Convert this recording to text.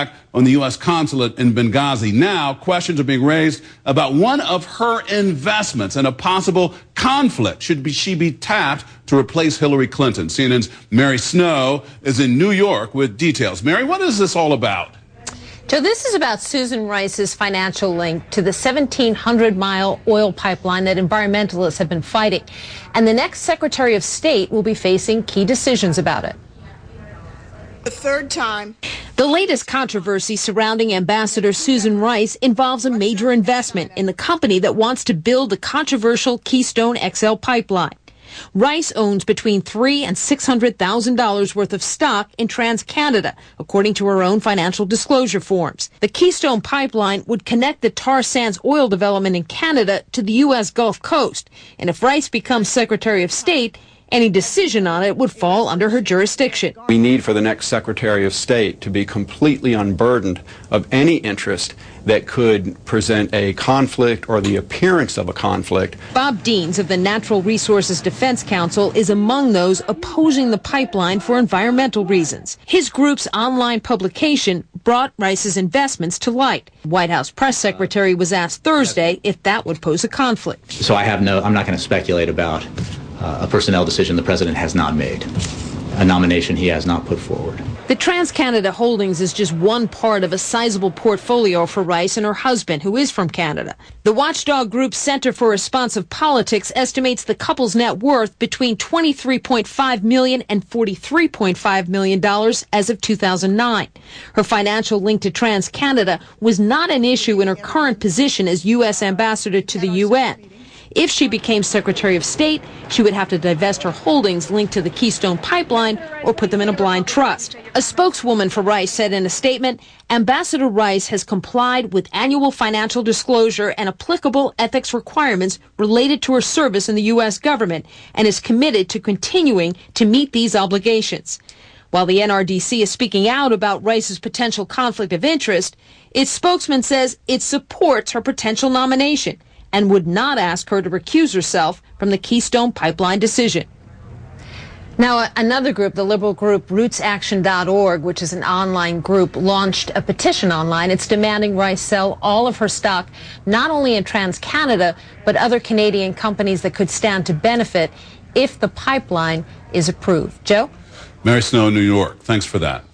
attack on the U.S. consulate in Benghazi. Now, questions are being raised about one of her investments and a possible conflict. Should she be tapped to replace Hillary Clinton? CNN's Mary Snow is in New York with details. Mary, what is this all about? Joe, this is about Susan Rice's financial link to the 1,700-mile oil pipeline that environmentalists have been fighting. And the next Secretary of State will be facing key decisions about it. The third time. The latest controversy surrounding Ambassador Susan Rice involves a major investment in the company that wants to build the controversial Keystone XL pipeline. Rice owns between $300,000 and $600,000 worth of stock in TransCanada, according to her own financial disclosure forms. The Keystone pipeline would connect the tar sands oil development in Canada to the U.S. Gulf Coast, and if Rice becomes Secretary of State, any decision on it would fall under her jurisdiction. We need for the next Secretary of State to be completely unburdened of any interest that could present a conflict or the appearance of a conflict. Bob Deans of the Natural Resources Defense Council is among those opposing the pipeline for environmental reasons. His group's online publication brought Rice's investments to light. White House press secretary was asked Thursday if that would pose a conflict. So I'm not going to speculate about a personnel decision the president has not made, a nomination he has not put forward. The TransCanada holdings is just one part of a sizable portfolio for Rice and her husband, who is from Canada. The watchdog group Center for Responsive Politics estimates the couple's net worth between $23.5 million and $43.5 million as of 2009. Her financial link to TransCanada was not an issue in her current position as U.S. ambassador to the UN. If she became Secretary of State, she would have to divest her holdings linked to the Keystone pipeline or put them in a blind trust. A spokeswoman for Rice said in a statement, Ambassador Rice has complied with annual financial disclosure and applicable ethics requirements related to her service in the U.S. government and is committed to continuing to meet these obligations. While the NRDC is speaking out about Rice's potential conflict of interest, its spokesman says it supports her potential nomination and would not ask her to recuse herself from the Keystone Pipeline decision. Now, another group, the liberal group RootsAction.org, which is an online group, launched a petition online. It's demanding Rice sell all of her stock, not only in TransCanada, but other Canadian companies that could stand to benefit if the pipeline is approved. Joe? Mary Snow, New York. Thanks for that.